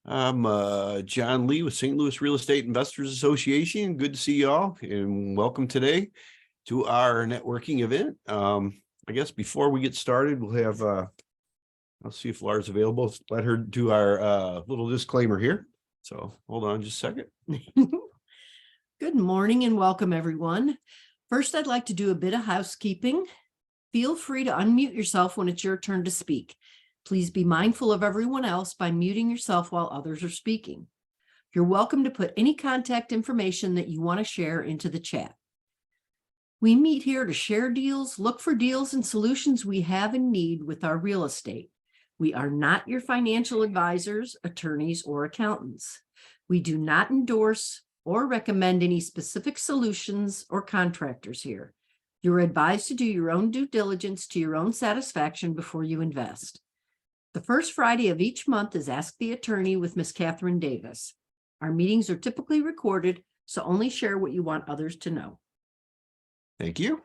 I'm John Lee with St. Louis Real Estate Investors Association. Good to see y'all and welcome today to our networking event. I guess before we get started, we'll have, I'll see if Laura's available. Let her do our little disclaimer here. So hold on just a second. Good morning and welcome, everyone. First, I'd like to do a bit of housekeeping. Feel free to unmute yourself when it's your turn to speak. Please be mindful of everyone else by muting yourself while others are speaking. You're welcome to put any contact information that you want to share into the chat. We meet here to share deals, look for deals and solutions we have in need with our real estate. We are not your financial advisors, attorneys, or accountants. We do not endorse or recommend any specific solutions or contractors here. You're advised to do your own due diligence to your own satisfaction before you invest. The first Friday of each month is Ask the Attorney with Ms. Catherine Davis. Our meetings are typically recorded, so only share what you want others to know. Thank you.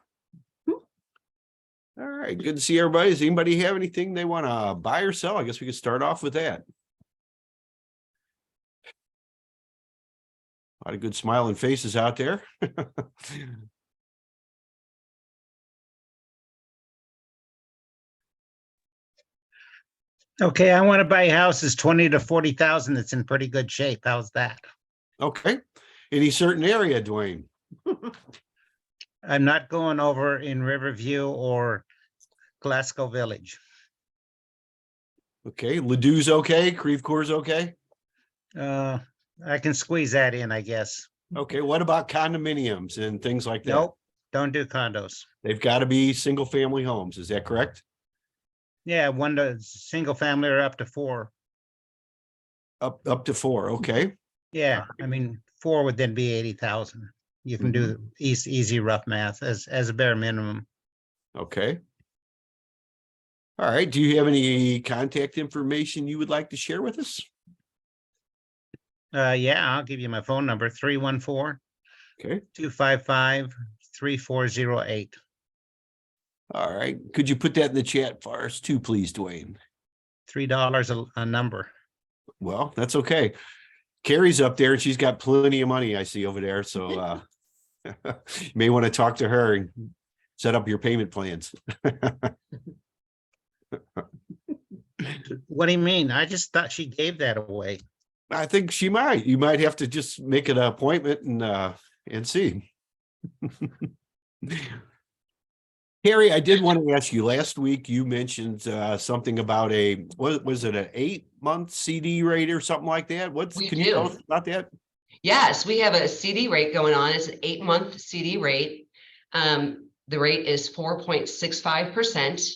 All right, good to see everybody. Does anybody have anything they want to buy or sell? I guess we could start off with that. A lot of good smiling faces out there. Okay, I want to buy houses 20 to 40,000. It's in pretty good shape. How's that? Okay. Any certain area, DeWayne? I'm not going over in Riverview or Glasgow Village. Okay. Ladou's okay. Creve Coeur's okay. I can squeeze that in, I guess. Okay. What about condominiums and things like that? Nope, don't do condos. They've got to be single family homes. Is that correct? Yeah, one to single family or up to four. Up to four. Okay. Yeah, I mean, four would then be 80,000. You can do easy rough math as a bare minimum. Okay. All right. Do you have any contact information you would like to share with us? Yeah, I'll give you my phone number, 314 Okay. 255 3408. All right. Could you put that in the chat for us too, please, DeWayne? $3 a number. Well, that's okay. Carrie's up there and she's got plenty of money I see over there. So you may want to talk to her and set up your payment plans. What do you mean? I just thought she gave that away. I think she might. You might have to just make an appointment and see. Carrie, I did want to ask you, last week you mentioned something about what was it, an 8-month CD rate or something like that? Can you tell us about that? Yes, we have a CD rate going on. It's an 8-month CD rate. The rate is 4.65%,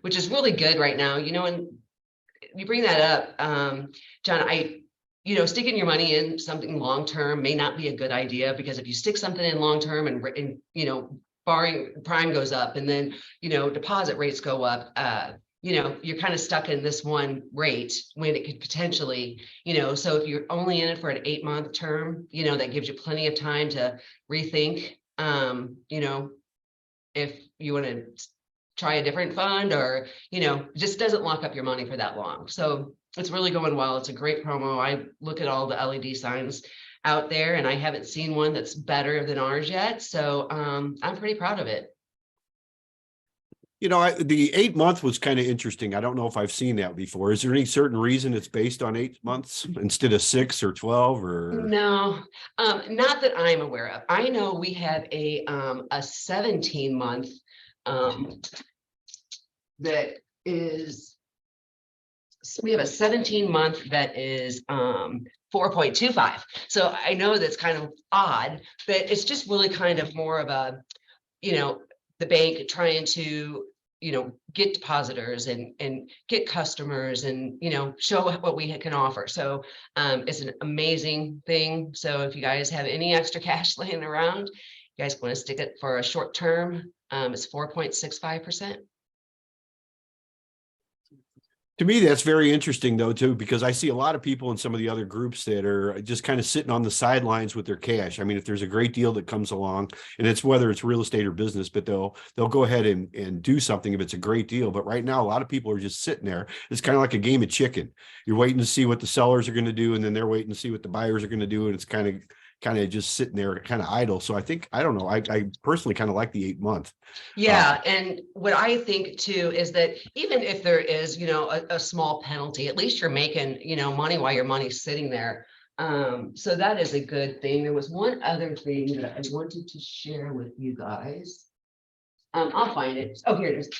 which is really good right now. You know, and you bring that up, John, sticking your money in something long-term may not be a good idea, because if you stick something in long-term and barring prime goes up and then, deposit rates go up, you're kind of stuck in this one rate when it could potentially, so if you're only in it for an 8-month term, that gives you plenty of time to rethink, if you want to try a different fund or, just doesn't lock up your money for that long. So it's really going well. It's a great promo. I look at all the LED signs out there and I haven't seen one that's better than ours yet. So I'm pretty proud of it. The 8-month was kind of interesting. I don't know if I've seen that before. Is there any certain reason it's based on 8 months instead of 6 or 12 or? No, not that I'm aware of. I know we have a 17-month that is, we have a 17-month that is 4.25. So I know that's kind of odd, but it's just really kind of more of a, the bank trying to, get depositors and get customers and, show what we can offer. So it's an amazing thing. So if you guys have any extra cash laying around, you guys want to stick it for a short term, it's 4.65%. To me, that's very interesting though, too, because I see a lot of people in some of the other groups that are just kind of sitting on the sidelines with their cash. I mean, if there's a great deal that comes along, and it's whether it's real estate or business, but they'll go ahead and do something if it's a great deal. But right now, a lot of people are just sitting there. It's kind of like a game of chicken. You're waiting to see what the sellers are going to do, and then they're waiting to see what the buyers are going to do, and it's kind of just sitting there kind of idle. So I don't know. I personally kind of like the 8-month. Yeah, and what I think too is that even if there is, a small penalty, at least you're making, money while your money's sitting there. So that is a good thing. There was one other thing that I wanted to share with you guys. I'll find it. Oh, here it is.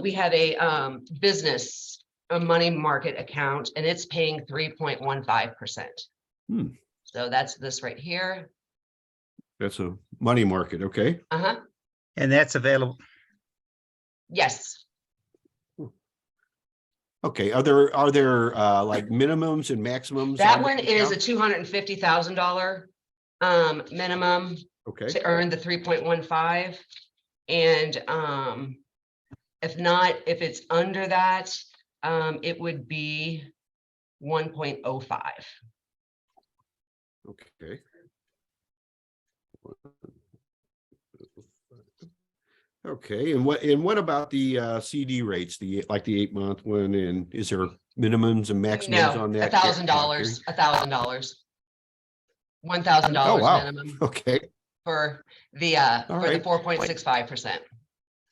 We have a business, a money market account, and it's paying 3.15%. So that's this right here. That's a money market. Okay. Uh-huh. And that's available. Yes. Okay. Are there like minimums and maximums? That on one the is a account? $250,000 minimum Okay. to earn the 3.15. And if it's under that, it would be 1.05. Okay. Okay, and what about the CD rates, the 8-month one, and is there minimums and maximums No, on that? $1,000, $1,000. $1,000 Oh, wow. minimum Okay, for the All for the right. 4.65%.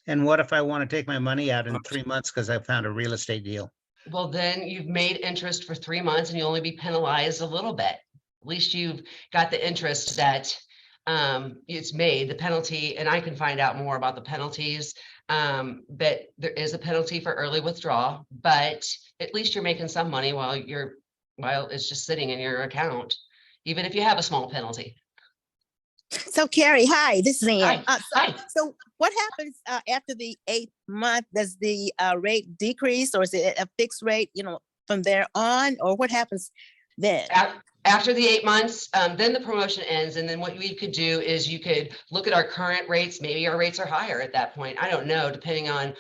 And what if I want to take my money out in 3 months because I found a real estate deal? Well, then you've made interest for 3 months and you'll only be penalized a little bit. At least you've got the interest that it's made, the penalty, and I can find out more about the penalties. But there is a penalty for early withdrawal, but at least you're making some money while it's just sitting in your account, even if you have a small penalty. So Carrie, hi, this is Ann. Hi. So what happens after the 8th month? Does the rate decrease, or is it a fixed rate, from there on, or what happens then? After the 8 months, then the promotion ends. And then what we could do is you could look at our current rates. Maybe our rates are higher at that point. I don't know, depending on,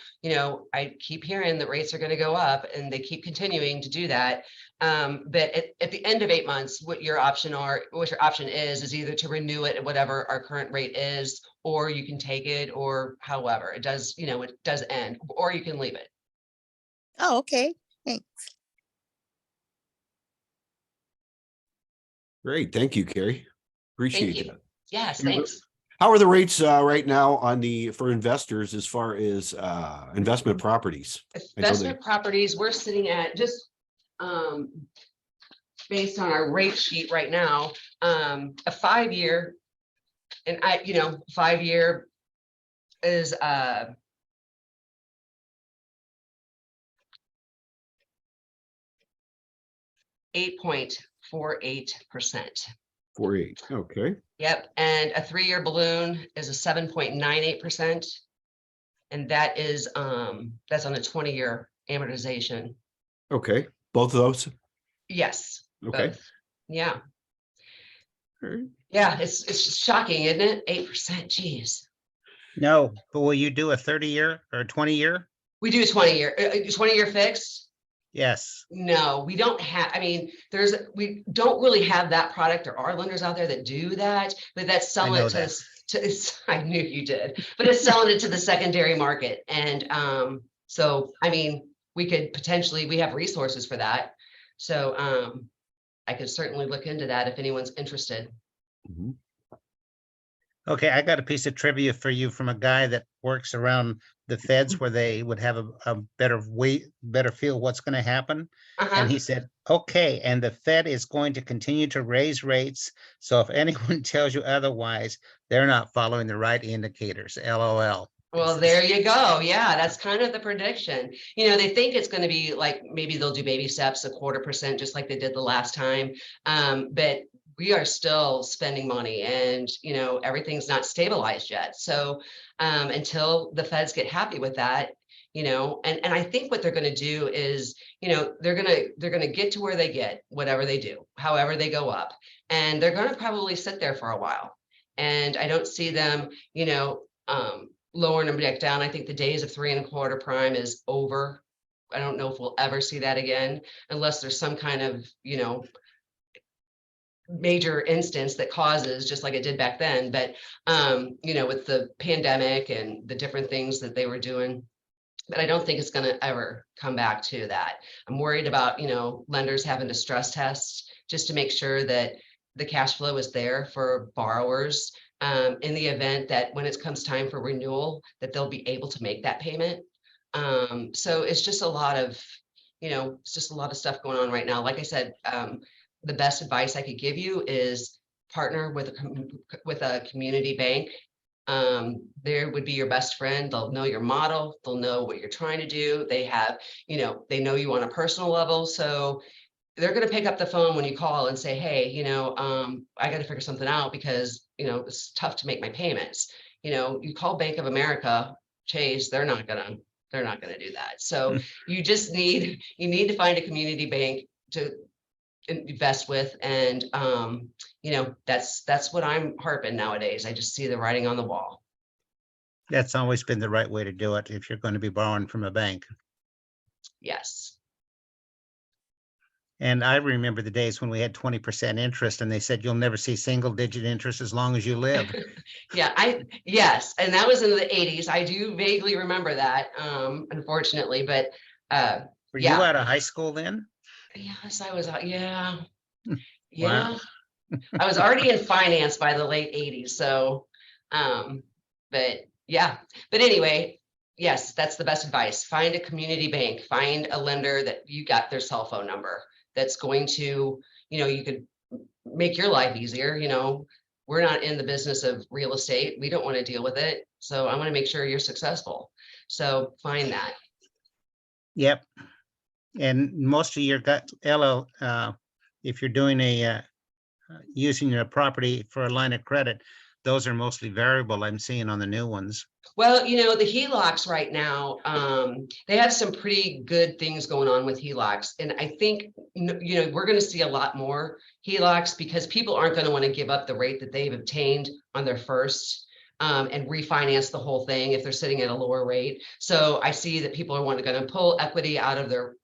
I keep hearing that rates are going to go up and they keep continuing to do that. But at the end of 8 months, what your option is either to renew it at whatever our current rate is, or you can take it, or however it does, it does end, or you can leave it. Oh, okay. Thanks. great. Thank you, Carrie. Appreciate Thank you. that. Yes, thanks. How are the rates right now for investors as far as investment properties? Investment properties, we're sitting at just based on our rate sheet right now, a 5-year, and 5-year is 8.48%. 4.8. Okay. Yep, and a 3-year balloon is a 7.98%, and that is that's on a 20-year amortization. Okay. Both of those. Yes. Okay. Both. Yeah. All right. Yeah, it's just shocking, isn't it? 8%. Geez. No, but will you do a 30-year or a 20-year? We do a 20-year fixed. Yes. No, we don't have, we don't really have that product. There are lenders out there that do that, but that's selling it I knew you did, but it's selling it to the secondary market. And so, we have resources for that. So I could certainly look into that if anyone's interested. Mm-hmm. Okay, I got a piece of trivia for you from a guy that works around the feds where they would have a better feel what's going to happen. And he said, okay, and the Fed is going to continue to raise rates. So if anyone tells you otherwise, they're not following the right indicators. LOL. Well, there you go. Yeah, that's kind of the prediction. They think it's going to be like, maybe they'll do baby steps, 0.25%, just like they did the last time. But we are still spending money, and everything's not stabilized yet. So until the feds get happy with that, and I think what they're going to do is, they're going to get to where they get, whatever they do, however they go up, and they're going to probably sit there for a while. And I don't see them, lowering them back down. I think the days of 3.25 prime is over. I don't know if we'll ever see that again unless there's some kind of, major instance that causes, just like it did back then. But, with the pandemic and the different things that they were doing, but I don't think it's going to ever come back to that. I'm worried about, lenders having to stress test just to make sure that the cash flow is there for borrowers in the event that when it comes time for renewal, that they'll be able to make that payment. So it's just a lot of, it's just a lot of stuff going on right now. Like I said, the best advice I could give you is partner with a community bank. There would be your best friend. They'll know your model. They'll know what you're trying to do. They have, they know you on a personal level. So they're going to pick up the phone when you call and say, hey, I got to figure something out because, it's tough to make my payments. You call Bank of America, Chase, they're not going to do that. So you need to find a community bank to invest with. And, that's what I'm harping nowadays. I just see the writing on the wall. That's always been the right way to do it if you're going to be borrowing from a bank. Yes. And I remember the days when we had 20% interest and they said, you'll never see single digit interest as long as you live. Yes. And that was in the 80s. I do vaguely remember that, unfortunately, but, Were you out of high school then? yes, I was out. Yeah. Wow. Yeah. I was already in finance by the late 80s. So, but yeah, but anyway, yes, that's the best advice. Find a community bank, find a lender that you got their cell phone number that's going to, you could make your life easier. We're not in the business of real estate. We don't want to deal with it. So I want to make sure you're successful. So find that. Yep. And most of your if you're doing using your property for a line of credit, those are mostly variable. I'm seeing on the new ones. Well, the HELOCs right now, they have some pretty good things going on with HELOCs. And I think, we're going to see a lot more HELOCs because people aren't going to want to give up the rate that they've obtained on their first and refinance the whole thing if they're sitting at a lower rate. So I see that people are going to pull equity out of their,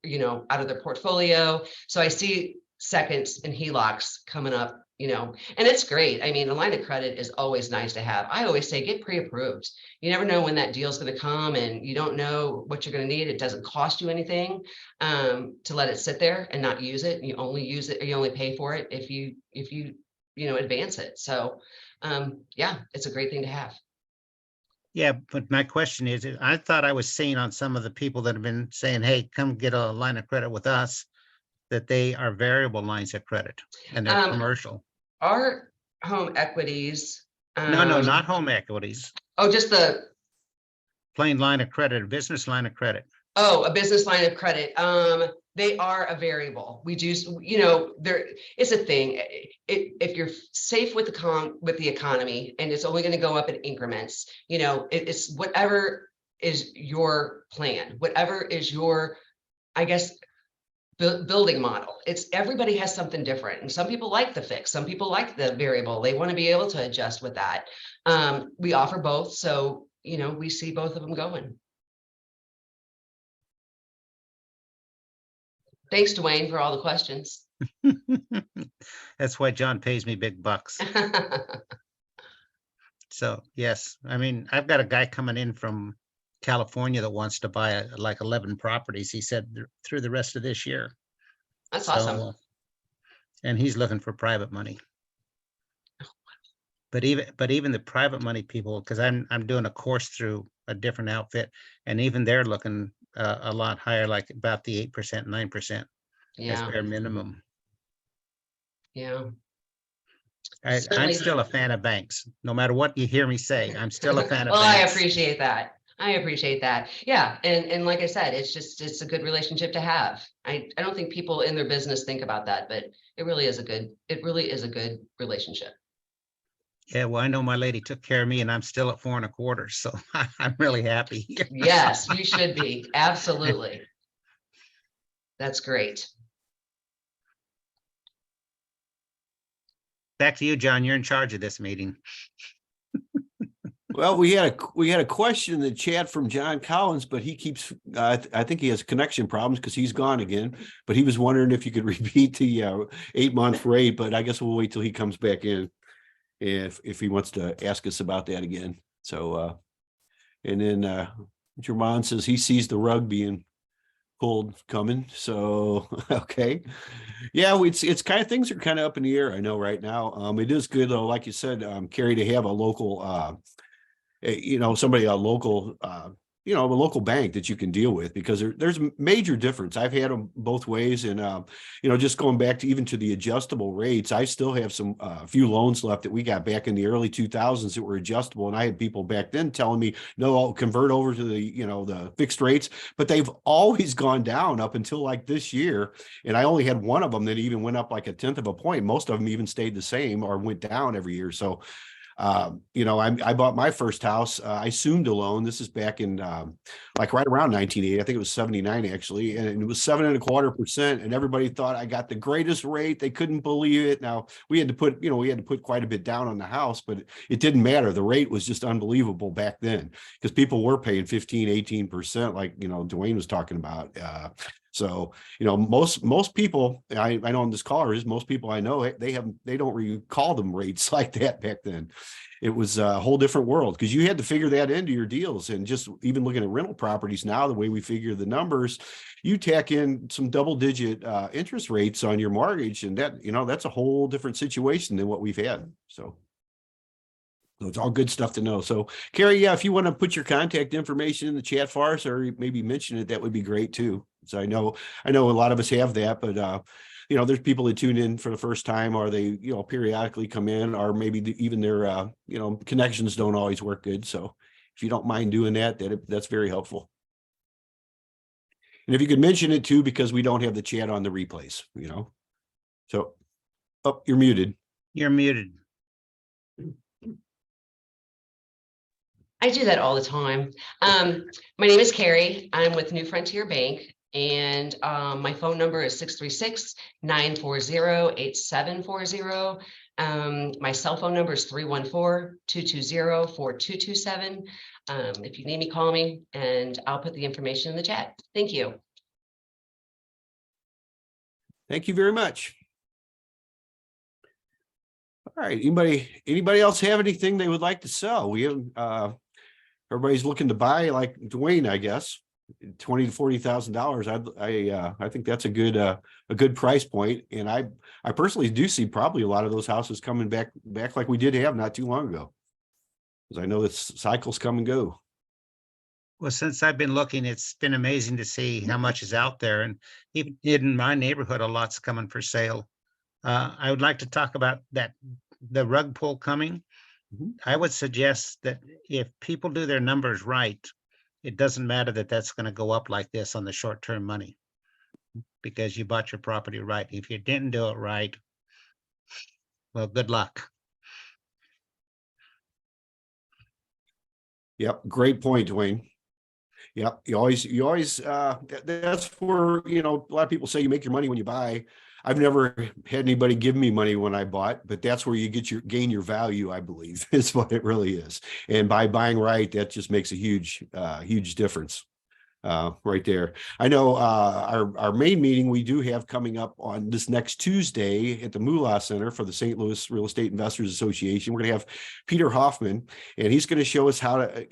out of their portfolio. So I see seconds and HELOCs coming up, and it's great. I mean, a line of credit is always nice to have. I always say get pre-approved. You never know when that deal is going to come and you don't know what you're going to need. It doesn't cost you anything to let it sit there and not use it. You only use it or you only pay for it if you advance it. So yeah, it's a great thing to have. Yeah, but my question is, I thought I was seeing on some of the people that have been saying, hey, come get a line of credit with us, that they are variable lines of credit and they're commercial. Our home equities. No, not home equities. Oh, just the plain line of credit, a business line of credit. Oh, a business line of credit. They are a variable. We do, there is a thing. If you're safe with the economy and it's only going to go up in increments, it's whatever is your plan, whatever is your, I guess, building model. Everybody has something different. And some people like the fixed, some people like the variable. They want to be able to adjust with that. We offer both. So, we see both of them going. Thanks, DeWayne, for all the questions. That's why John pays me big bucks. So, yes, I mean, I've got a guy coming in from California that wants to buy like 11 properties. He said through the rest of this year. That's awesome. And he's looking for private money. But even the private money people, because I'm doing a course through a different outfit, and even they're looking a lot higher, like about the 8%, 9% as bare minimum. Yeah. I'm still a fan of banks. No matter what you hear me say, I'm still a fan of banks. Well, I appreciate that. Yeah. And like I said, it's a good relationship to have. I don't think people in their business think about that, but it really is a good relationship. Yeah, well, I know my lady took care of me and I'm still at 4 1/4. So I'm really happy. Yes, you should be. Absolutely. That's great. Back to you, John. You're in charge of this meeting. Well, we had a question in the chat from John Collins, but he keeps, I think he has connection problems because he's gone again. But he was wondering if you could repeat the 8-month rate, but I guess we'll wait till he comes back in if he wants to ask us about that again. So, and then Jermon says he sees the rug being pulled coming. So, okay. Yeah, it's kind of, things are kind of up in the air, I know right now. It is good though, like you said, Carrie, to have a local somebody, a local, a local bank that you can deal with, because there's a major difference. I've had them both ways. And, just going back to even to the adjustable rates, I still have some, few loans left that we got back in the early 2000s that were adjustable. And I had people back then telling me, no, I'll convert over to the fixed rates, but they've always gone down up until like this year. And I only had one of them that even went up like 1/10 of a point. Most of them even stayed the same or went down every year. So, I bought my first house. I assumed a loan. This is back in like right around 1980. I think it was 79 actually, and it was 7.25%. And everybody thought I got the greatest rate. They couldn't believe it. Now we had to put quite a bit down on the house, but it didn't matter. The rate was just unbelievable back then because people were paying 15, 18%, like DeWayne was talking about. So, most people I know on this caller is most people I know, they don't recall them rates like that back then. It was a whole different world because you had to figure that into your deals. And just even looking at rental properties now, the way we figure the numbers, you tack in some double-digit interest rates on your mortgage, and that's a whole different situation than what we've had. So it's all good stuff to know. So, Carrie, yeah, if you want to put your contact information in the chat for us, or maybe mention it, that would be great too. So I know a lot of us have that, but there's people that tune in for the first time, or they periodically come in, or maybe even their connections don't always work good. So if you don't mind doing that's very helpful. And if you could mention it too, because we don't have the chat on the replays. So, you're muted. You're muted. I do that all the time. My name is Carrie. I'm with New Frontier Bank, and my phone number is 636-940-8740. My cell phone number is 314-220-4227. If you need me, call me, and I'll put the information in the chat. Thank you. Thank you very much. All right. Anybody else have anything they would like to sell? We have everybody's looking to buy, like DeWayne, I guess, $20,000 to $40,000. I think that's a good price point. And I personally do see probably a lot of those houses coming back like we did have not too long ago, because I know that cycles come and go. Well, since I've been looking, it's been amazing to see how much is out there. And even in my neighborhood, a lot's coming for sale. I would like to talk about the rug pull coming. Mm-hmm. I would suggest that if people do their numbers right, it doesn't matter that that's going to go up like this on the short-term money, because you bought your property right. If you didn't do it right, well, good luck. Yep. Great point, DeWayne. Yep. You always, that's where, a lot of people say you make your money when you buy. I've never had anybody give me money when I bought, but that's where you gain your value, I believe, is what it really is. And by buying right, that just makes a huge difference. Right there. I know our main meeting we do have coming up on this next Tuesday at the Moolah Center for the St. Louis Real Estate Investors Association. We're going to have Peter Hoffman, and he's going to show us how to,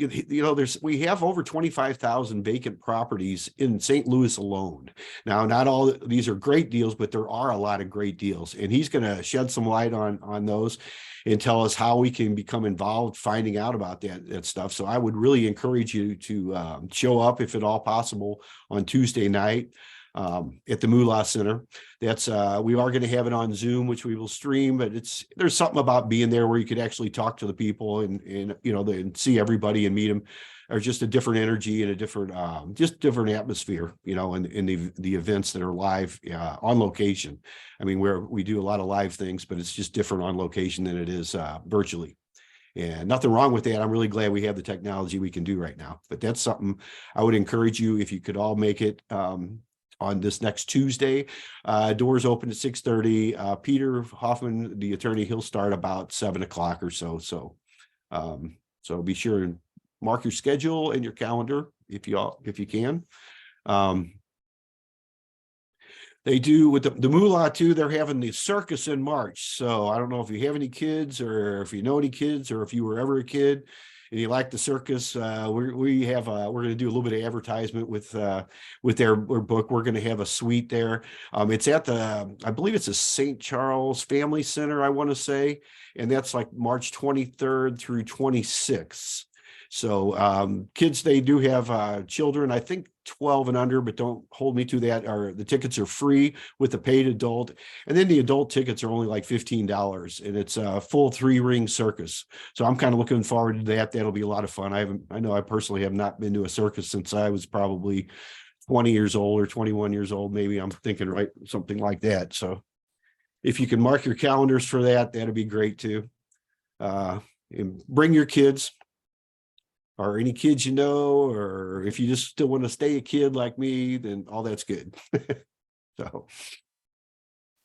we have over 25,000 vacant properties in St. Louis alone. Now, not all these are great deals, but there are a lot of great deals, and he's going to shed some light on those and tell us how we can become involved finding out about that stuff. So I would really encourage you to show up, if at all possible, on Tuesday night at the Moolah Center. That's we are going to have it on Zoom, which we will stream, but there's something about being there where you could actually talk to the people and see everybody and meet them. Or just a different energy and a different different atmosphere, in the events that are live on location. I mean, where we do a lot of live things, but it's just different on location than it is virtually. And nothing wrong with that. I'm really glad we have the technology we can do right now. But that's something I would encourage you, if you could all make it on this next Tuesday. Doors open at 6:30. Peter Hoffman, the attorney, he'll start about 7 o'clock or so. So So be sure and mark your schedule and your calendar if you can. They do with the moolah too. They're having the circus in March. So I don't know if you have any kids or if you know any kids or if you were ever a kid and you like the circus. We're going to do a little bit of advertisement with their book. We're going to have a suite there. It's at I believe it's a St. Charles Family Center, I want to say, and that's like March 23rd through 26th. So kids, they do have children, I think 12 and under, but don't hold me to that. The tickets are free with the paid adult. And then the adult tickets are only like $15, and it's a full 3-ring circus. So I'm kind of looking forward to that. That'll be a lot of fun. I know I personally have not been to a circus since I was probably 20 years old or 21 years old. Maybe I'm thinking right, something like that. So if you can mark your calendars for that, that'd be great too. And bring your kids. Or any kids you know, or if you just still want to stay a kid like me, then all that's good. So,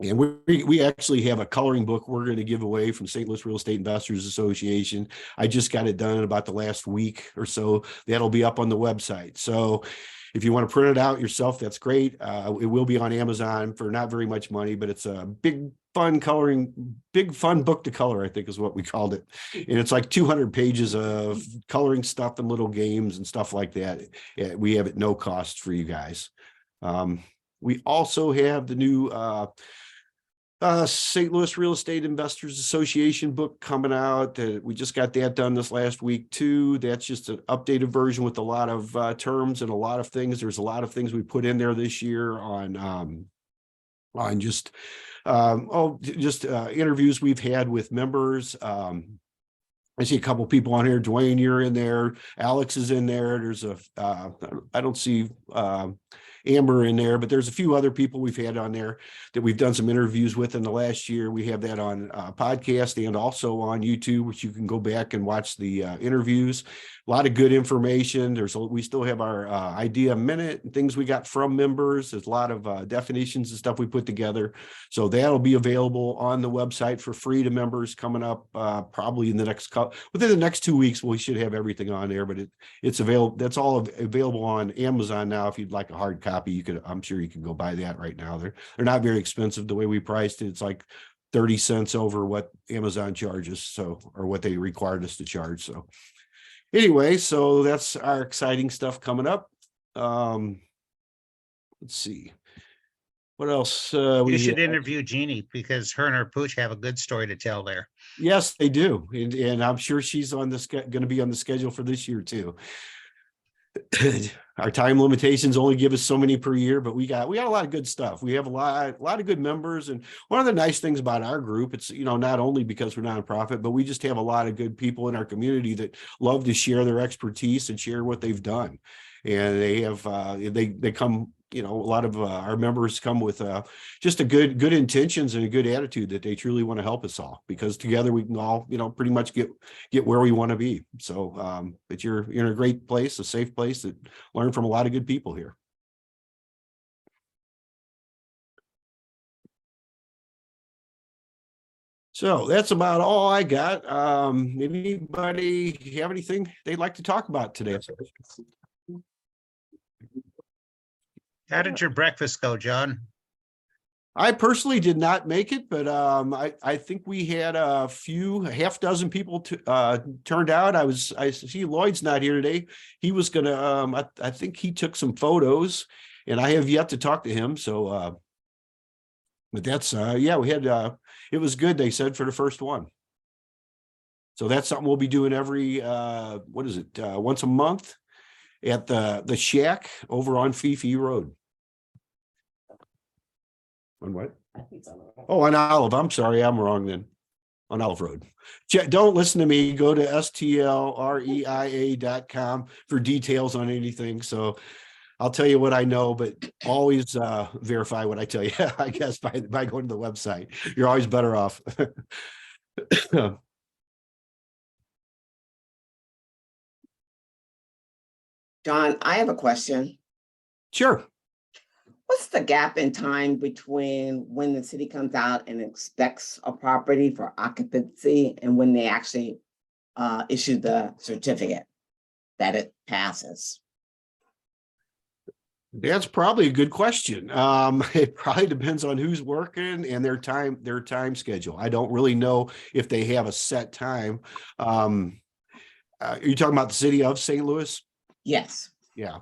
and we actually have a coloring book we're going to give away from St. Louis Real Estate Investors Association. I just got it done in about the last week or so. That'll be up on the website. So if you want to print it out yourself, that's great. It will be on Amazon for not very much money, but it's a big fun book to color, I think is what we called it. And it's like 200 pages of coloring stuff and little games and stuff like that. We have it no cost for you guys. We also have the new St. Louis Real Estate Investors Association book coming out. We just got that done this last week too. That's just an updated version with a lot of terms and a lot of things. There's a lot of things we put in there this year on just interviews we've had with members. I see a couple people on here. DeWayne, you're in there. Alex is in there. There's I don't see Amber in there, but there's a few other people we've had on there that we've done some interviews with in the last year. We have that on podcast and also on YouTube, which you can go back and watch the interviews. A lot of good information. We still have our idea minute and things we got from members. There's a lot of definitions and stuff we put together. So that'll be available on the website for free to members coming up probably in within the next 2 weeks. We should have everything on there, but it's available. That's all available on Amazon now. If you'd like a hard copy, I'm sure you can go buy that right now. They're not very expensive. The way we priced it, it's like 30 cents over what Amazon charges, or what they required us to charge. So anyway, so that's our exciting stuff coming up. Let's see. What else? You should interview Jeannie because her and her pooch have a good story to tell there. Yes, they do. And I'm sure she's going to be on the schedule for this year too. Our time limitations only give us so many per year, but we got a lot of good stuff. We have a lot of good members. And one of the nice things about our group, it's, not only because we're nonprofit, but we just have a lot of good people in our community that love to share their expertise and share what they've done. And they have, they come, a lot of our members come with just a good intentions and a good attitude that they truly want to help us all, because together we can all, pretty much get where we want to be. So, but you're in a great place, a safe place that learn from a lot of good people here. So that's about all I got. Anybody have anything they'd like to talk about today? How did your breakfast go, John? I personally did not make it, but I think we had a half dozen people turned out. I see Lloyd's not here today. He was gonna. I think he took some photos, and I have yet to talk to him. So, but that's yeah, we had. It was good. They said for the first one. So that's something we'll be doing every once a month at the Shack over on Fifi Road. On what? Oh, on Olive. I'm sorry, I'm wrong then. On Olive Road. Don't listen to me. Go to STLREIA.com for details on anything. So I'll tell you what I know, but always verify what I tell you, I guess, by going to the website. You're always better off. John, I have a question. Sure. What's the gap in time between when the city comes out and inspects a property for occupancy and when they actually issue the certificate that it passes? That's probably a good question. It probably depends on who's working and their time schedule. I don't really know if they have a set time. Are you talking about the city of St. Louis? Yes. Yeah.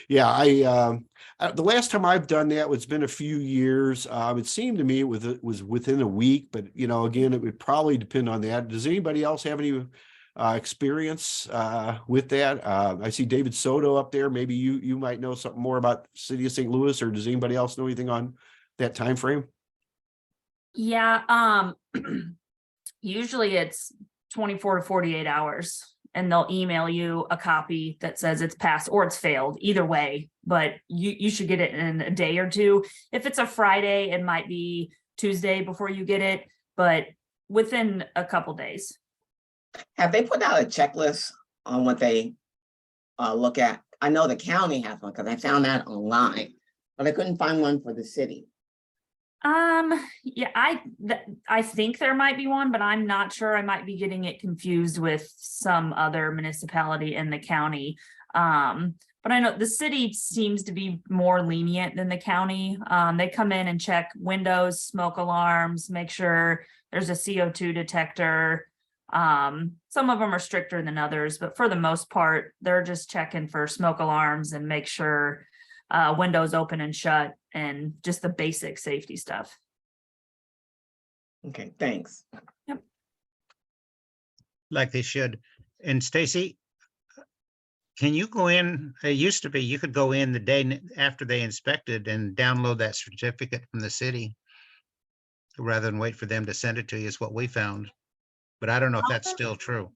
Yeah. The last time I've done that, it's been a few years. It seemed to me it was within a week, but again, it would probably depend on that. Does anybody else have any experience with that? I see David Soto up there. Maybe you might know something more about the city of St. Louis, or does anybody else know anything on that time frame? Yeah, usually it's 24 to 48 hours, and they'll email you a copy that says it's passed or it's failed, either way, but you should get it in a day or two. If it's a Friday, it might be Tuesday before you get it, but within a couple days. Have they put out a checklist on what they look at? I know the county has one because I found that online, but I couldn't find one for the city. Yeah, I think there might be one, but I'm not sure. I might be getting it confused with some other municipality in the county. But I know the city seems to be more lenient than the county. They come in and check windows, smoke alarms, make sure there's a CO2 detector. Some of them are stricter than others, but for the most part, they're just checking for smoke alarms and make sure windows open and shut and just the basic safety stuff. Okay, thanks. Yep. Like they should. And Stacy, can you go in? It used to be you could go in the day after they inspected and download that certificate from the city rather than wait for them to send it to you, is what we found. But I don't know if that's still true.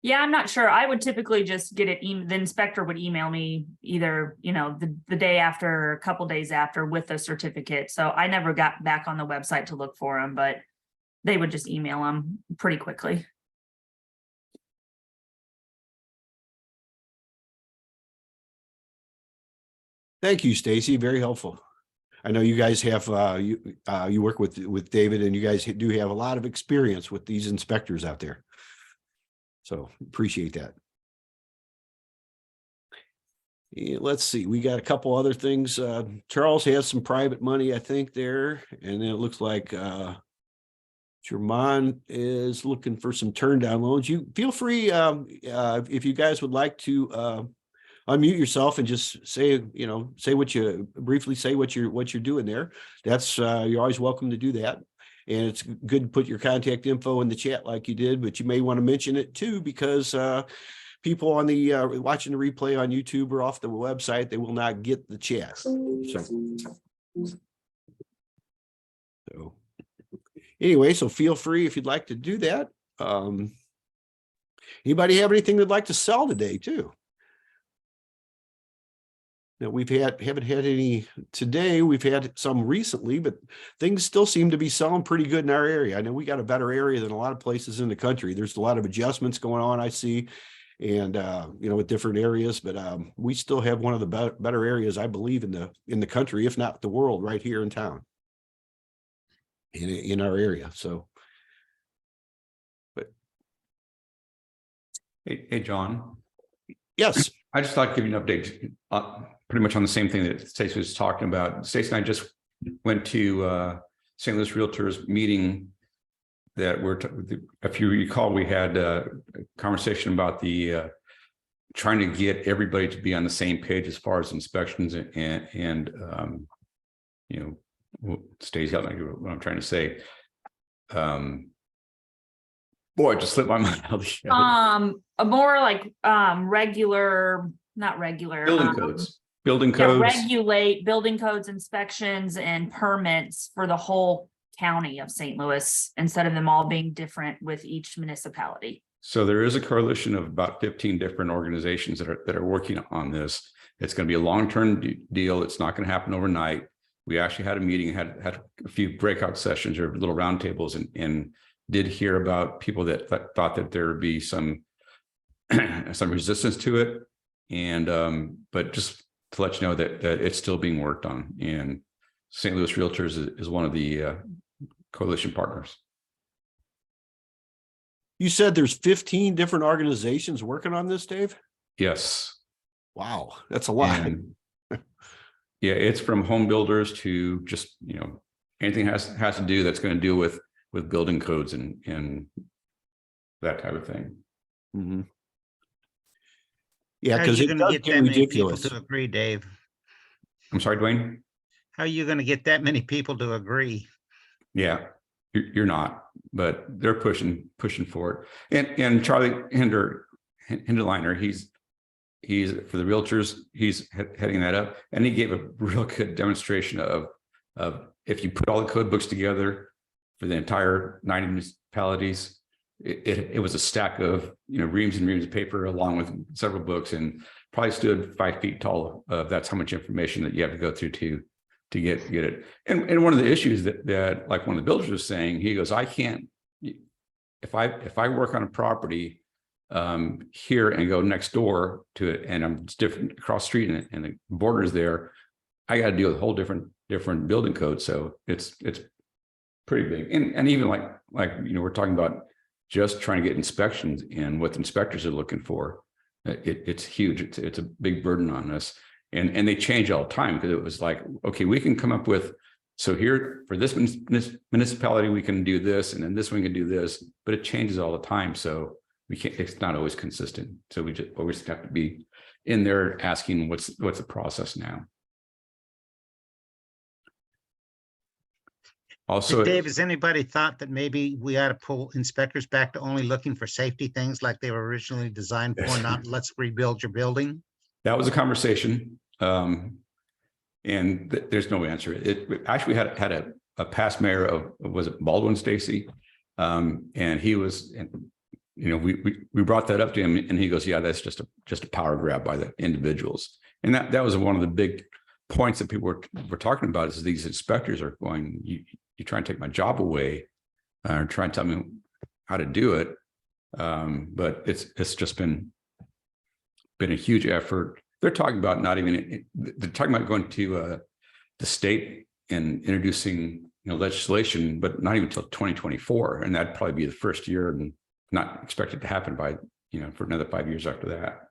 Yeah, I'm not sure. I would typically just get it. The inspector would email me either, the day after or a couple days after with the certificate. So I never got back on the website to look for them, but they would just email them pretty quickly. Thank you, Stacy. Very helpful. I know you guys have you work with David, and you guys do have a lot of experience with these inspectors out there. So appreciate that. Yeah, let's see. We got a couple other things. Charles has some private money, I think, there, and then it looks like Jermon is looking for some turn down loans. You feel free if you guys would like to unmute yourself and just say what you briefly say what you're doing there. That's you're always welcome to do that. And it's good to put your contact info in the chat like you did, but you may want to mention it too, because people on the watching the replay on YouTube or off the website, they will not get the chat. So anyway, so feel free if you'd like to do that. Anybody have anything they'd like to sell today too? Now haven't had any today. We've had some recently, but things still seem to be selling pretty good in our area. I know we got a better area than a lot of places in the country. There's a lot of adjustments going on, I see, and with different areas, but we still have one of the better areas, I believe, in the country, if not the world, right here in town, in our area. So, but hey, John. Yes. I just thought I'd give you an update pretty much on the same thing that Stacey was talking about. Stacey and I just went to St. Louis Realtors meeting that if you recall, we had a conversation about the trying to get everybody to be on the same page as far as inspections and Stacey, help me what I'm trying to say. Boy, it just slipped my mind. A more like regular, not regular building codes, regulate building codes, inspections, and permits for the whole county of St. Louis instead of them all being different with each municipality. So there is a coalition of about 15 different organizations that are working on this. It's going to be a long-term deal. It's not going to happen overnight. We actually had a meeting, had a few breakout sessions or little roundtables, and did hear about people that thought that there would be some resistance to it, and but just to let you know that it's still being worked on, and St. Louis Realtors is one of the coalition partners. You said there's 15 different organizations working on this, Dave? Yes. Wow, that's a lot. And yeah, it's from home builders to just, anything has to do that's going to deal with building codes and that type of thing. Mhm. Yeah, How are because you it gonna does get get that many people ridiculous. to agree, Dave? I'm sorry, Dwayne? How are you gonna get that many people to agree? Yeah, you're not, but they're pushing for it. And Charlie Hinderliner, he's for the realtors, he's heading that up, and he gave a real good demonstration of if you put all the code books together for the entire 90 municipalities, it was a stack of reams and reams of paper along with several books, and probably stood 5 feet tall. That's how much information that you have to go through to get it. And one of the issues that like one of the builders was saying, he goes, I can't, if I work on a property here and go next door to it, and I'm different across the street and the border's there, I got to deal with a whole different building code. So it's pretty big. And even like we're talking about just trying to get inspections and what the inspectors are looking for. It's huge. It's a big burden on us. And they change all the time, because it was like, okay, we can come up with, so here for this municipality, we can do this, and then this one can do this, but it changes all the time. So we can't, it's not always consistent. So we just always have to be in there asking what's the process now. Also, Dave, has anybody thought that maybe we ought to pull inspectors back to only looking for safety things like they were originally designed for, not let's rebuild your building? that was a conversation, and there's no answer. It actually had a past mayor of, was it Baldwin Stacy, and he was, we brought that up to him, and he goes, yeah, that's just a power grab by the individuals. And that was one of the big points that people were talking about, is these inspectors are going, you try and take my job away, or try and tell me how to do it. But it's just been a huge effort. They're talking about they're talking about going to the state and introducing legislation, but not even until 2024, and that'd probably be the first year, and not expected to happen by for another 5 years after that.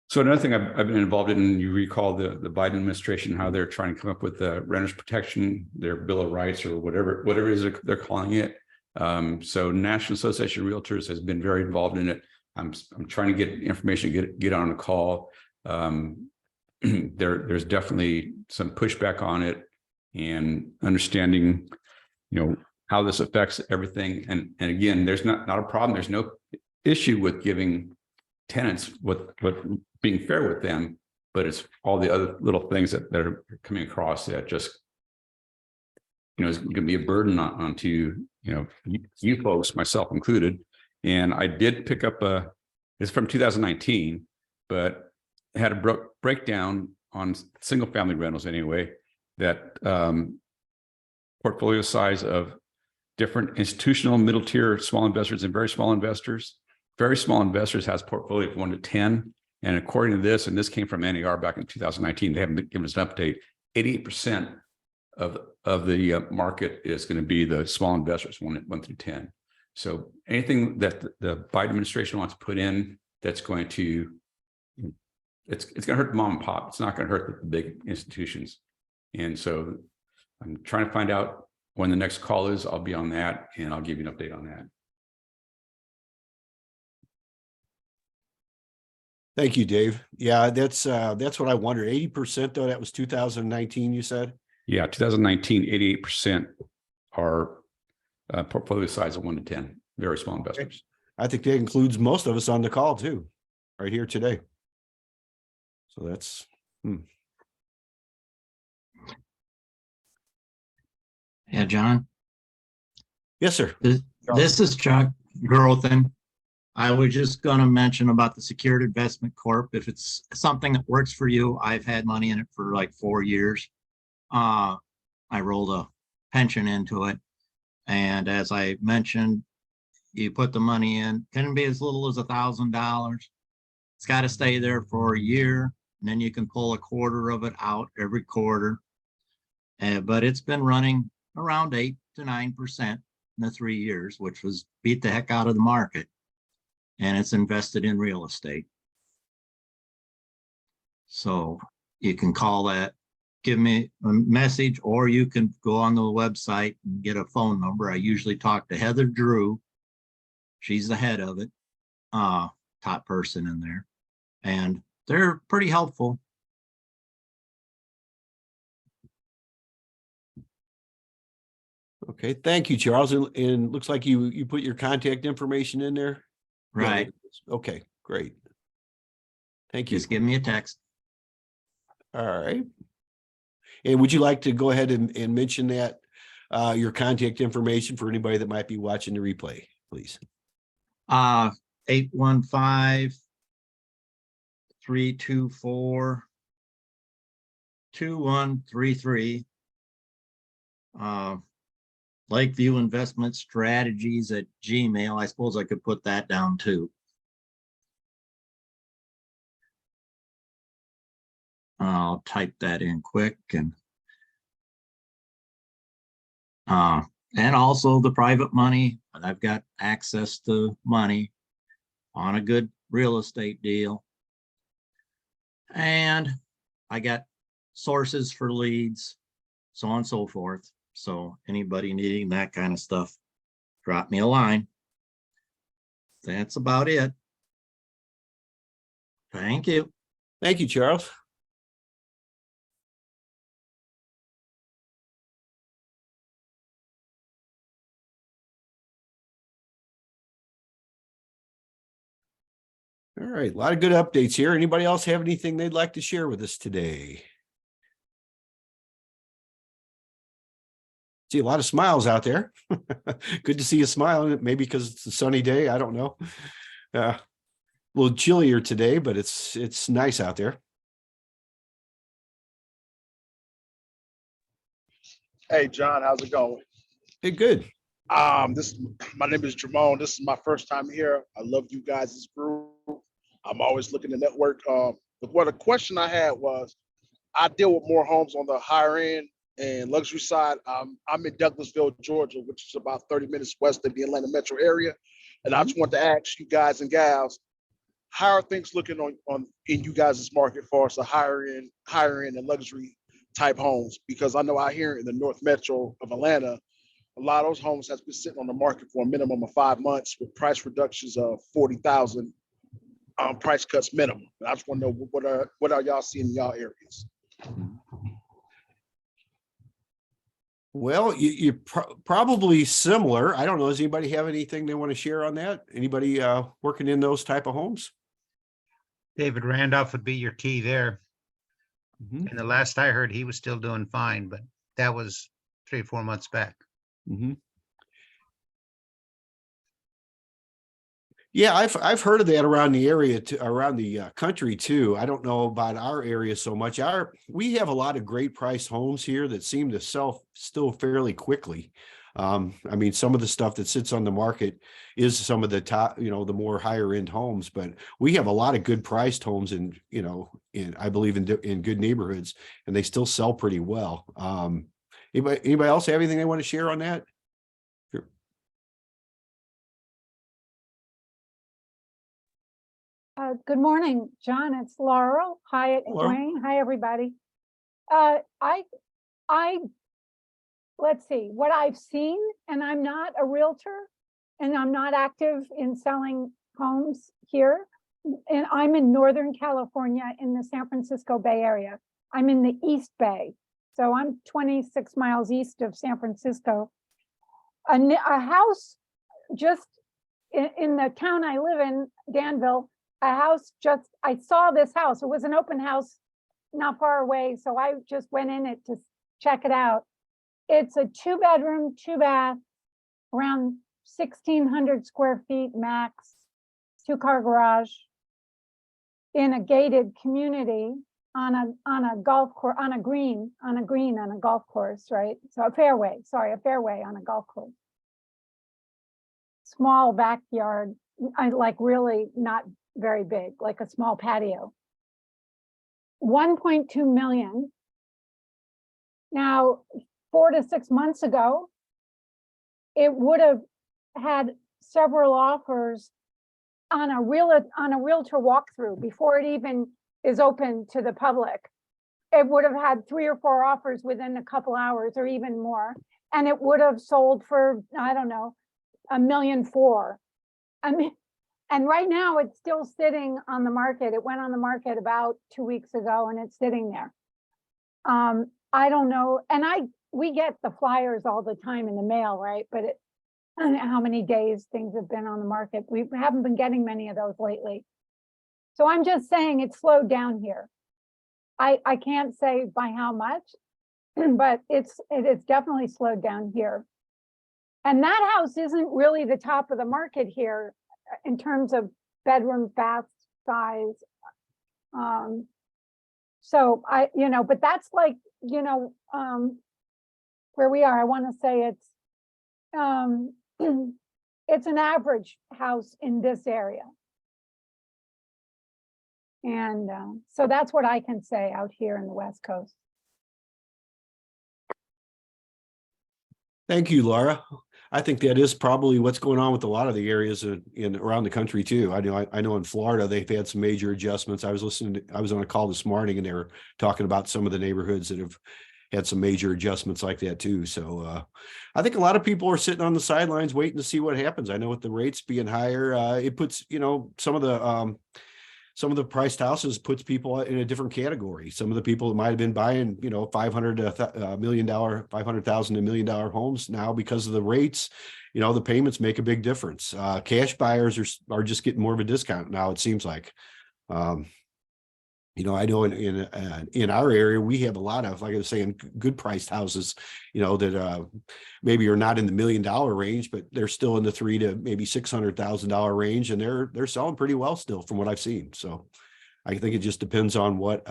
So another thing I've been involved in, you recall the Biden administration, how they're trying to come up with renters protection, their Bill of Rights, or whatever it is they're calling it. So National Association of Realtors has been very involved in it. I'm trying to get information, get on a call. There's definitely some pushback on it, and understanding, how this affects everything. And again, there's not a problem. There's no issue with giving tenants what being fair with them, but it's all the other little things that are coming across that just, is going to be a burden onto, you folks, myself included. And I did pick up it's from 2019, but it had a breakdown on single family rentals anyway, that portfolio size of different institutional, middle tier, small investors, and very small investors. Very small investors has portfolio of 1 to 10. And according to this, and this came from NAR back in 2019, they haven't given us an update, 88% of the market is going to be the small investors, 1 through 10. So anything that the Biden administration wants to put in, that's going to, it's going to hurt the mom and pop. It's not going to hurt the big institutions. And so I'm trying to find out when the next call is. I'll be on that, and I'll give you an update on that. Thank you, Dave. Yeah, that's what I wondered. 80% though, that was 2019, you said? Yeah, 2019, 88% are portfolio size of 1 to 10, very small investors. I think that includes most of us on the call too, right here today. So that's, Yeah, John. Yes, sir. This is Chuck Grothin. I was just going to mention about the Secured Investment Corp. If it's something that works for you, I've had money in it for like 4 years. I rolled a pension into it. And as I mentioned, you put the money in, can be as little as $1,000. It's got to stay there for a year, and then you can pull a quarter of it out every quarter. But it's been running around 8 to 9% in the 3 years, which was beat the heck out of the market. And it's invested in real estate. So you can call that, give me a message, or you can go on the website and get a phone number. I usually talk to Heather Drew. She's the head of it, top person in there. And they're pretty helpful. Okay, thank you, Charles. And looks like you put your contact information in there. Right. Yeah, okay, great. Thank you. Just give me a text. All right. And would you like to go ahead and mention that your contact information for anybody that might be watching the replay, please? 815-324-2133. Lakeview Investment Strategies at Gmail. I suppose I could put that down too. I'll type that in quick and also the private money. I've got access to money on a good real estate deal. And I got sources for leads, so on and so forth. So anybody needing that kind of stuff, drop me a line. That's about it. Thank you. Thank you, Charles. All right, a lot of good updates here. Anybody else have anything they'd like to share with us today? See a lot of smiles out there. Good to see you smiling, maybe because it's a sunny day. I don't know. A little chillier today, but it's nice out there. Hey, John, how's it going? Hey, good. My name is Jermon. This is my first time here. I love you guys' group. I'm always looking to network. But the question I had was, I deal with more homes on the higher end and luxury side. I'm in Douglasville, Georgia, which is about 30 minutes west of the Atlanta metro area. And I just want to ask you guys and gals, how are things looking in you guys' market for us, the higher end and luxury type homes? Because I know out here in the North Metro of Atlanta, a lot of those homes has been sitting on the market for a minimum of 5 months with price reductions of 40,000 price cuts minimum. And I just want to know what are y'all seeing in y'all areas? Well, you're probably similar. I don't know. Does anybody have anything they want to share on that? Anybody working in those type of homes? David Randolph would be your key there. Mm-hmm. And the last I heard, he was still doing fine, but that was 3 or 4 months back. Mm-hmm. Yeah, I've heard of that around the area, around the country too. I don't know about our area so much. We have a lot of great priced homes here that seem to sell still fairly quickly. I mean, some of the stuff that sits on the market is some of the top, the more higher end homes, but we have a lot of good priced homes in I believe in good neighborhoods, and they still sell pretty well. Anybody else have anything they want to share on that? Sure. Good morning, John. It's Laurel. Hi, Hello. DeWayne. Hi, everybody. Let's see what I've seen, and I'm not a realtor, and I'm not active in selling homes here. And I'm in Northern California in the San Francisco Bay Area. I'm in the East Bay. So I'm 26 miles east of San Francisco. A house just in the town I live in, Danville, I saw this house. It was an open house not far away. So I just went in it to check it out. It's a 2-bedroom, 2-bath, around 1,600 square feet max, 2-car garage in a gated community on a golf course, on a green on a golf course, right? So a fairway on a golf course. Small backyard, like really not very big, like a small patio. 1.2 million. Now, 4 to 6 months ago, it would have had several offers on a realtor walkthrough before it even is open to the public. It would have had 3 or 4 offers within a couple hours or even more. And it would have sold for, I don't know, $1.4 million. I mean, and right now it's still sitting on the market. It went on the market about 2 weeks ago and it's sitting there. I don't know. And we get the flyers all the time in the mail, right? But I don't know how many days things have been on the market. We haven't been getting many of those lately. So I'm just saying it's slowed down here. I can't say by how much, but it is definitely slowed down here. And that house isn't really the top of the market here in terms of bedroom, bath size. So but that's like, where we are. I want to say it's an average house in this area. And so that's what I can say out here in the West Coast. Thank you, Laura. I think that is probably what's going on with a lot of the areas in around the country too. I know in Florida, they've had some major adjustments. I was on a call this morning and they were talking about some of the neighborhoods that have had some major adjustments like that too. So I think a lot of people are sitting on the sidelines waiting to see what happens. I know with the rates being higher, it puts, some of the priced houses puts people in a different category. Some of the people that might have been buying, $500,000 to $1 million homes now, because of the rates, the payments make a big difference. Cash buyers are just getting more of a discount now, it seems like. I know in our area, we have a lot of, like I was saying, good priced houses, that maybe are not in the $1 million range, but they're still in the $300,000 to maybe $600,000 range, and they're selling pretty well still from what I've seen. So I think it just depends on what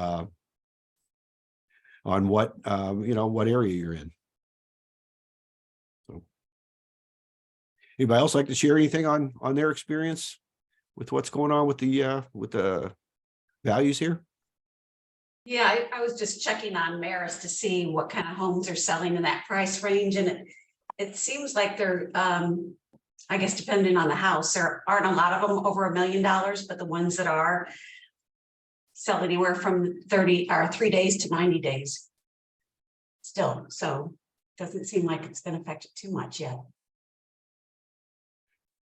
what area you're in. So anybody else like to share anything on their experience with what's going on with the values here? Yeah, I was just checking on Maris to see what kind of homes are selling in that price range, and it seems like they're, I guess, depending on the house, there aren't a lot of them over $1 million, but the ones that are sell anywhere from 3 days to 90 days still. So it doesn't seem like it's been affected too much yet.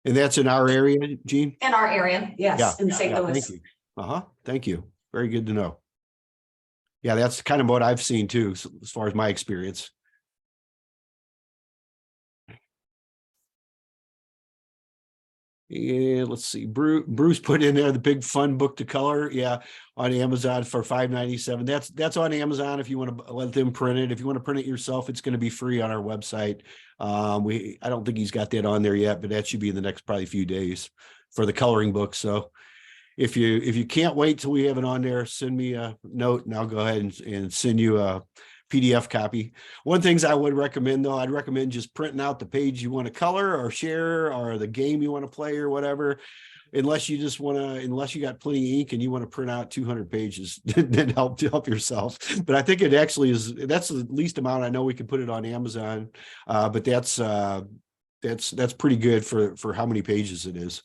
And that's in our area, Jean? In our area, yes, in St. Louis. Thank you. Thank you. Very good to know. Yeah, that's kind of what I've seen too, as far as my experience. Yeah, let's see. Bruce put in there the big fun book to color. Yeah, on Amazon for $5.97. That's on Amazon if you want to let them print it. If you want to print it yourself, it's going to be free on our website. I don't think he's got that on there yet, but that should be in the next probably few days for the coloring book. So if you can't wait till we have it on there, send me a note and I'll go ahead and send you a PDF copy. One things I would recommend though, I'd recommend just printing out the page you want to color or share or the game you want to play or whatever, unless you got plenty of ink and you want to print out 200 pages, then help yourself. But I think it actually that's the least amount. I know we can put it on Amazon, but that's pretty good for how many pages it is.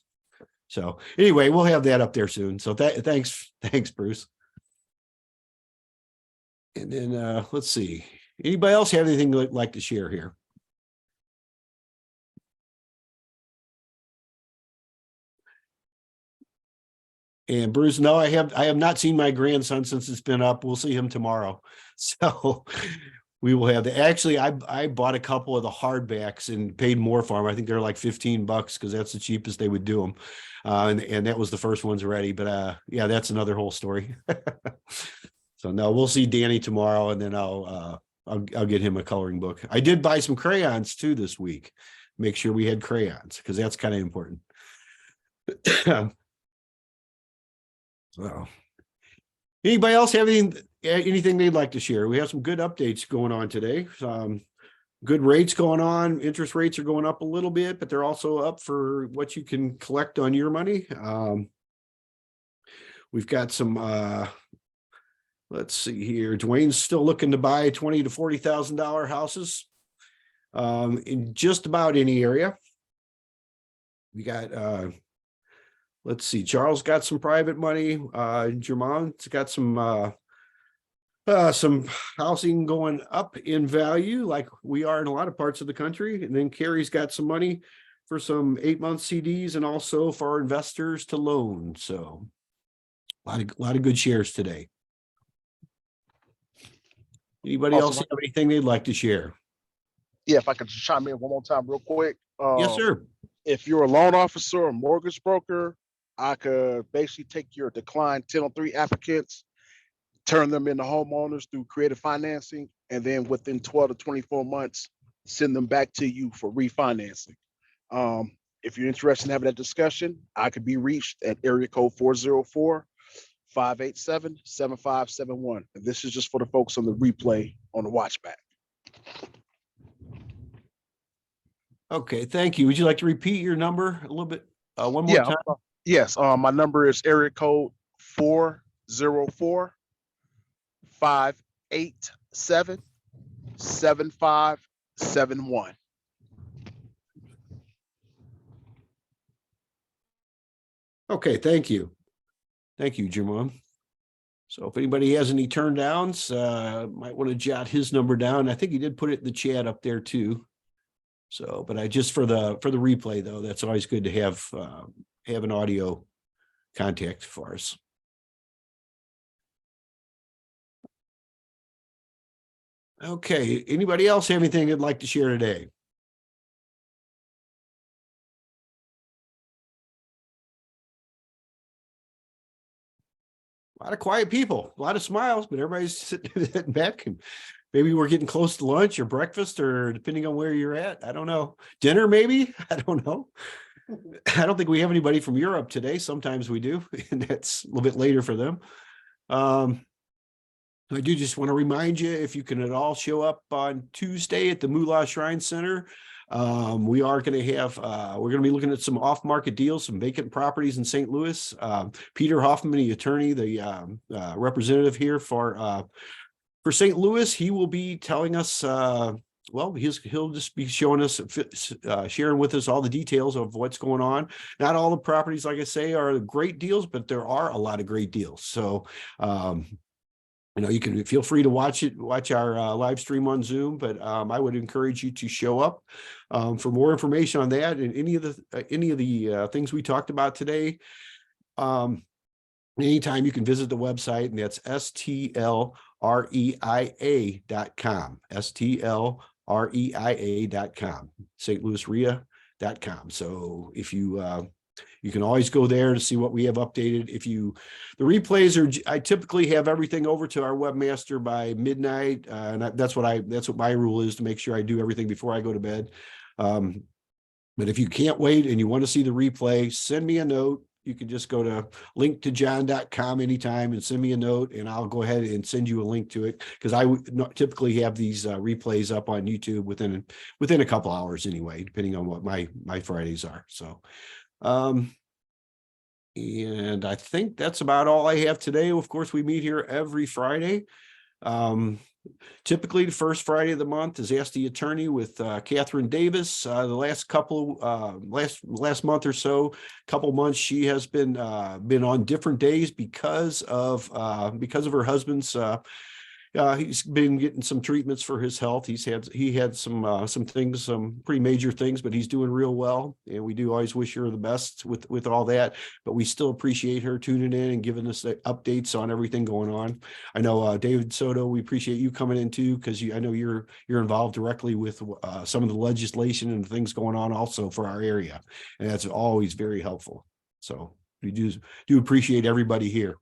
So anyway, we'll have that up there soon. So thanks, Bruce. And then let's see. Anybody else have anything they'd like to share here? And Bruce, no, I have not seen my grandson since it's been up. We'll see him tomorrow. So we will have actually, I bought a couple of the hardbacks and paid more for them. I think they're like $15 because that's the cheapest they would do them. And that was the first ones already. But yeah, that's another whole story. So no, we'll see Danny tomorrow, and then I'll get him a coloring book. I did buy some crayons too this week. Make sure we had crayons because that's kind of important. So, anybody else have anything they'd like to share? We have some good updates going on today. Good rates going on. Interest rates are going up a little bit, but they're also up for what you can collect on your money. We've got some Let's see here. DeWayne's still looking to buy $20,000 to $40,000 houses in just about any area. We got, let's see, Charles got some private money. Jermon's got some housing going up in value like we are in a lot of parts of the country. And then Carrie's got some money for some 8-month CDs and also for our investors to loan. So a lot of good shares today. Anybody else have anything they'd like to share? Yeah, if I could just chime in one more time real quick. Yes, sir. If you're a loan officer or mortgage broker, I could basically take your declined 1003 applicants, turn them into homeowners through creative financing, and then within 12 to 24 months, send them back to you for refinancing. If you're interested in having that discussion, I could be reached at area code 404-587-7571. And this is just for the folks on the replay on the watchback. Okay, thank you. Would you like to repeat your number a little bit one more time? Yes, my number is area code 404-587-7571. Okay, thank you. Thank you, Jermon. So if anybody has any turn downs, might want to jot his number down. I think he did put it in the chat up there too. So, but I just for the replay though, that's always good to have an audio contact for us. Okay, anybody else have anything they'd like to share today? A lot of quiet people, a lot of smiles, but everybody's sitting back, and maybe we're getting close to lunch or breakfast, or depending on where you're at. I don't know. Dinner, maybe? I don't know. I don't think we have anybody from Europe today. Sometimes we do, and that's a little bit later for them. I do just want to remind you, if you can at all show up on Tuesday at the Moolah Shrine Center. We are going to have, we're going to be looking at some off-market deals, some vacant properties in St. Louis. Peter Hoffman, the attorney, the representative here for St. Louis, he will be telling us, well, he'll just be showing us, sharing with us all the details of what's going on. Not all the properties, like I say, are great deals, but there are a lot of great deals. So, you can feel free to watch our live stream on Zoom, but I would encourage you to show up for more information on that and any of the things we talked about today. Anytime you can visit the website, and that's STLREIA.com, STLREIA.com, STLREIA.com. So if you can always go there to see what we have updated. The replays I typically have everything over to our webmaster by midnight. And that's what my rule is, to make sure I do everything before I go to bed. But if you can't wait and you want to see the replay, send me a note. You can just go to linktojohn.com anytime and send me a note, and I'll go ahead and send you a link to it, because I would typically have these replays up on YouTube within a couple hours anyway, depending on what my Fridays are. So, and I think that's about all I have today. Of course, we meet here every Friday. Typically, the first Friday of the month is Ask the Attorney with Catherine Davis. The last last month or so, couple months, she has been on different days because of her husband's. He's been getting some treatments for his health. He had some things, some pretty major things, but he's doing real well. And we do always wish her the best with all that. But we still appreciate her tuning in and giving us the updates on everything going on. I know David Soto, we appreciate you coming in too, because I know you're involved directly with some of the legislation and things going on also for our area, and that's always very helpful. So we do appreciate everybody here.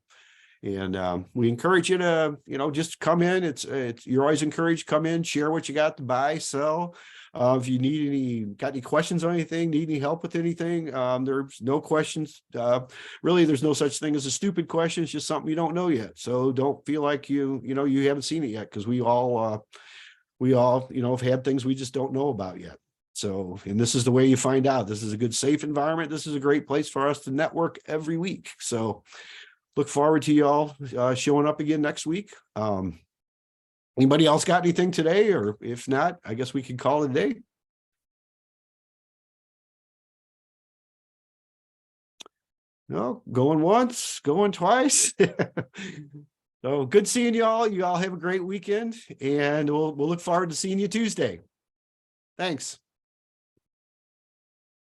And we encourage you to, just come in. You're always encouraged, come in, share what you got to buy, sell. If you got any questions on anything, need any help with anything, there's no questions. Really, there's no such thing as a stupid question. It's just something you don't know yet. So don't feel like you haven't seen it yet, because we all, have had things we just don't know about yet. So, and this is the way you find out. This is a good, safe environment. This is a great place for us to network every week. So, look forward to y'all showing up again next week. Anybody else got anything today? Or if not, I guess we can call it a day. No, going once, going twice. So good seeing y'all. You all have a great weekend, and we'll look forward to seeing you Tuesday. Thanks.